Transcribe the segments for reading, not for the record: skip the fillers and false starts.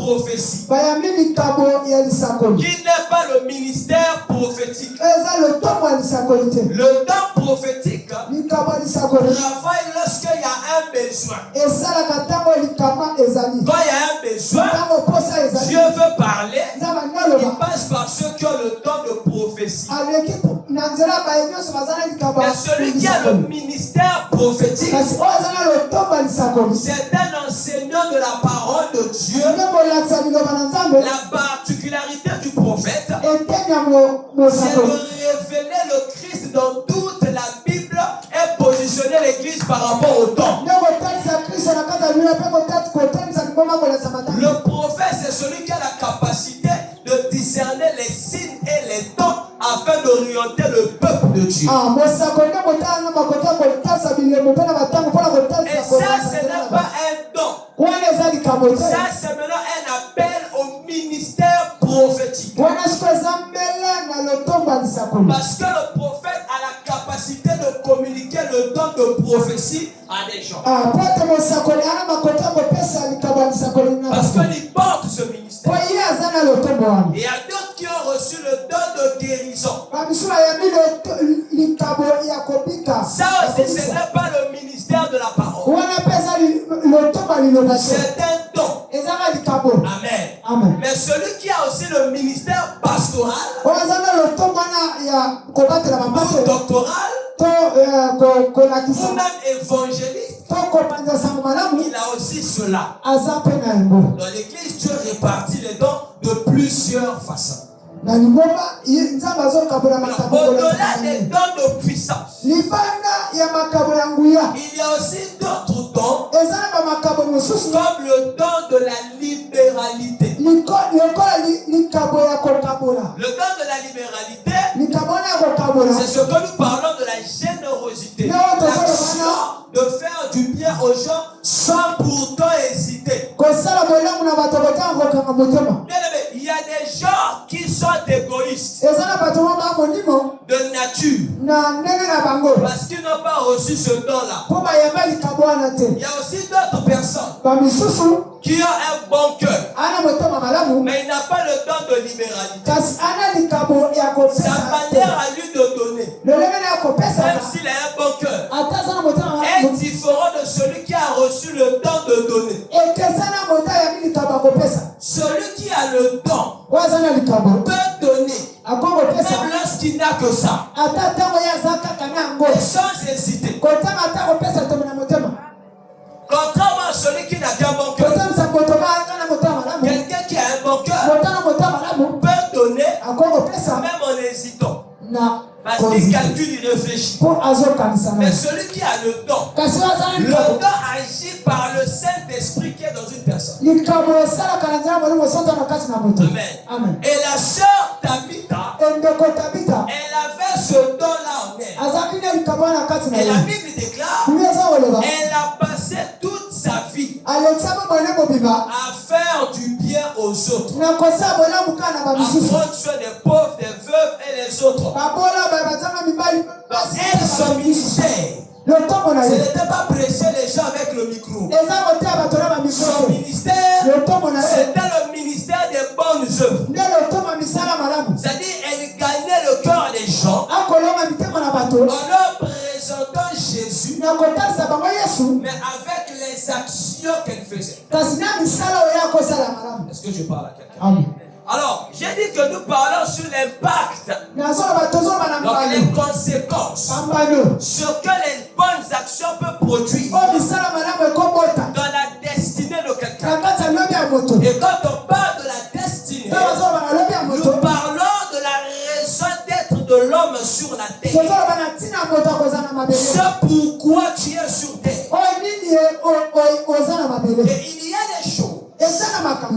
prophétie, qui n'est pas le ministère prophétique. Le don prophétique travaille lorsqu'il y a un besoin. Quand il y a un besoin, Dieu veut parler, il passe par ceux qui ont le don de prophétie. Mais celui qui a le ministère prophétique, c'est un enseignant de la parole de Dieu. La particularité du prophète, c'est de révéler le Christ dans toute la Bible et positionner l'Église par rapport au temps. Le prophète, c'est celui qui a la capacité de discerner les signes et les temps afin d'orienter le peuple de Dieu. Et ça, ce n'est pas un don. Ça, c'est maintenant un appel au ministère prophétique. Parce que le prophète a la capacité de communiquer le don de prophétie à des gens. Parce qu'il porte ce ministère. Et il y a d'autres qui ont reçu le don de guérison. Ça aussi, ce n'est pas le ministère de la parole. C'est un don. Amen. Mais celui qui a aussi le ministère pastoral ou doctoral ou même évangéliste, il a aussi cela. Dans l'église, Dieu répartit les dons de plusieurs façons. Au-delà des dons de puissance, il y a aussi d'autres dons, comme le don de la libéralité. Le don de la libéralité, c'est ce que nous parlons de la générosité. L'action de faire du bien aux gens sans pourtant hésiter. Il y a des gens qui sont égoïstes de nature parce qu'ils n'ont pas reçu ce don-là. Il y a aussi d'autres personnes qui ont un bon cœur, mais il n'a pas le don de libéralité. Sa manière à lui de donner, même s'il a un bon cœur, est différent de celui qui a reçu le don de donner. Celui qui a le don peut donner, même lorsqu'il n'a que ça, et sans hésiter. Contrairement à celui qui n'a qu'un bon cœur, quelqu'un qui a un bon cœur peut donner, même en hésitant. Parce qu'il calcule, il réfléchit. Mais celui qui a le don agit par le Saint-Esprit qui est dans une personne. Amen. Et la sœur Tabitha, elle avait ce don-là en elle. Et la Bible déclare, elle a passé toute sa vie à faire du bien aux autres, à prendre soin des pauvres, des veuves et les autres. Elle, son ministère, ce n'était pas prêcher les gens avec le micro. Son ministère, c'était le ministère des bonnes œuvres. C'est-à-dire, elle gagnait le cœur des gens en leur présentant Jésus, mais avec les actions qu'elle faisait. Est-ce que je parle à quelqu'un? Alors, j'ai dit que nous parlons sur l'impact, donc les conséquences, ce que les bonnes actions peuvent produire dans la destinée de quelqu'un. Et quand on parle de la destinée, nous parlons de la raison d'être de l'homme sur la terre. C'est pourquoi tu es sur terre. Et il y a des choses,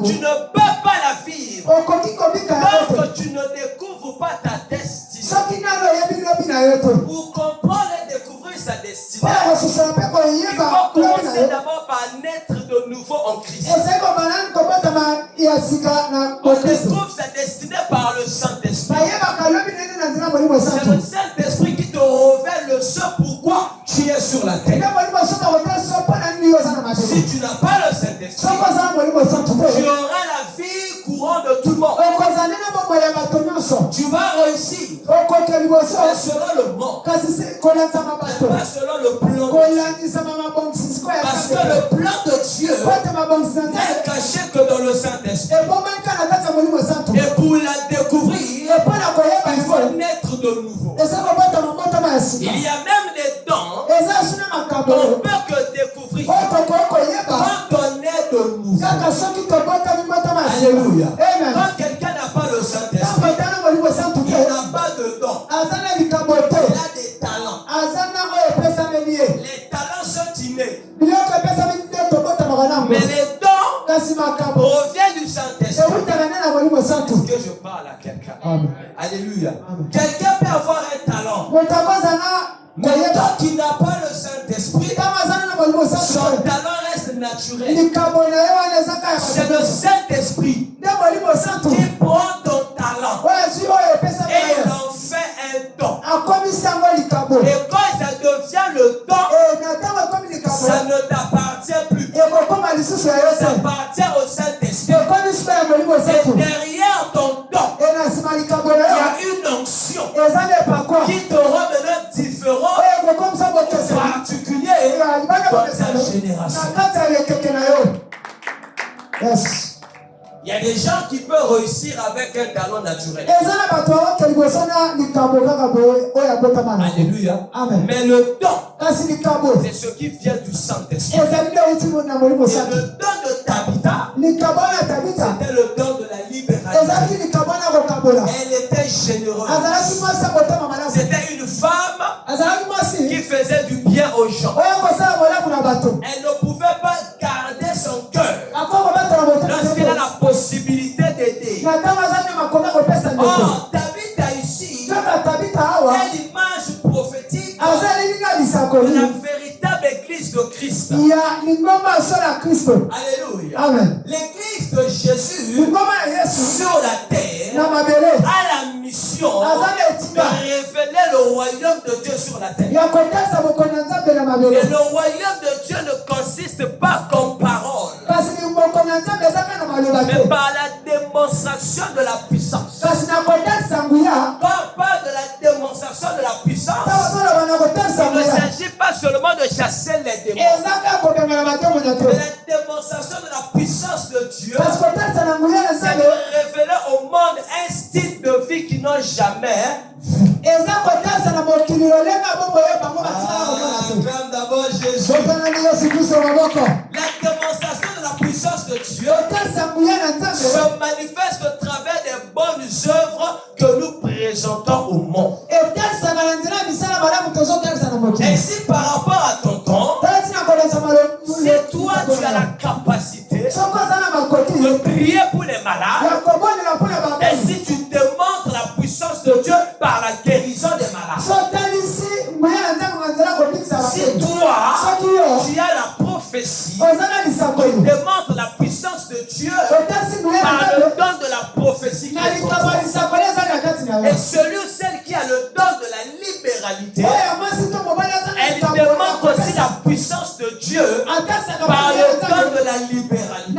tu ne peux pas la vivre tant que tu ne découvres pas ta destinée. Pour comprendre et découvrir sa destinée, il faut commencer d'abord par naître de nouveau en Christ. On découvre sa destinée par le Saint-Esprit. C'est le Saint-Esprit qui te révèle le ce pourquoi tu es sur la terre. Si tu n'as pas le Saint-Esprit, tu auras la mais selon le monde. Pas selon le plan de Dieu. Parce que le plan de Dieu n'est caché que dans le Saint-Esprit. Et pour la découvrir, il faut naître de nouveau. Il y a même des dons qu'on peut que découvrir quand on est de nouveau. Alléluia. Quand quelqu'un n'a pas le Saint-Esprit, il n'a pas de dons. Il a des talents. Les talents sont innés. Mais les dons proviennent du Saint-Esprit. Est-ce que je parle à quelqu'un? Alléluia. Quelqu'un peut avoir un talent. Mais tant qu'il n'a pas le Saint-Esprit, son talent reste naturel. C'est le Saint-Esprit qui prend ton talent et il en fait un don. Et quand ça devient le don, ça ne t'appartient plus. Ça appartient au Saint-Esprit. Et derrière ton don, il y a une onction qui te rend maintenant différent, particulier dans ta génération. Yes. Il y a des gens qui peuvent réussir avec un talent naturel. Alléluia. Amen. Mais le don, c'est ce qui vient du Saint-Esprit. Et le don de Tabitha, c'était le don de la libéralité. Elle était généreuse. C'était une femme qui faisait du bien aux gens. Elle ne pouvait pas garder son cœur lorsqu'elle a la possibilité d'aider. Oh, Tabitha ici est l'image prophétique de la véritable église de Christ. Alléluia. Amen. L'église de Jésus sur la terre a la mission de révéler le royaume de Dieu sur la terre. Et le royaume de Dieu ne consiste pas comme parole, mais par la démonstration de la puissance. Quand on parle de la démonstration de la puissance, il ne s'agit pas seulement de chasser les démons, mais la démonstration de la puissance de Dieu, c'est de révéler au monde un style de vie qu'ils n'ont jamais vu. D'abord Jésus. La démonstration de la puissance de Dieu se manifeste au travers des bonnes œuvres que nous présentons au monde. Et si par rapport à ton don, si toi tu as la capacité de prier pour les malades, et si tu démontres la puissance de Dieu par la guérison des malades, si toi tu as la prophétie, tu démontres la puissance de Dieu par le don de la prophétie, et celui ou celle qui a le don de la libéralité, elle démontre aussi la puissance de Dieu par le don de la libéralité.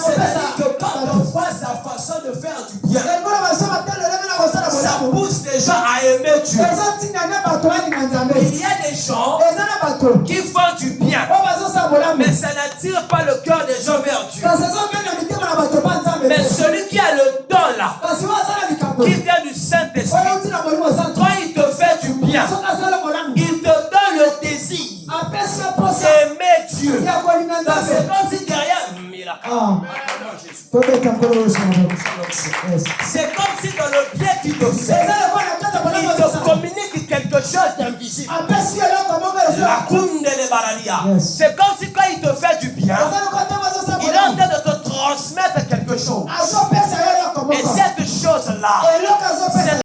C'est-à-dire que quand on voit sa façon de faire du bien, ça pousse les gens à aimer Dieu. Il y a des gens qui font du bien, mais ça n'attire pas le cœur des gens vers Dieu. Mais celui qui a le don là, qui vient du Saint-Esprit, quand il te fait du bien, il te donne le désir d'aimer Dieu. C'est comme si derrière c'est comme si dans le bien qu'il te fait, il te communique quelque chose d'invisible. C'est comme si quand il te fait du bien, il est en train de te transmettre quelque chose. Et cette chose-là,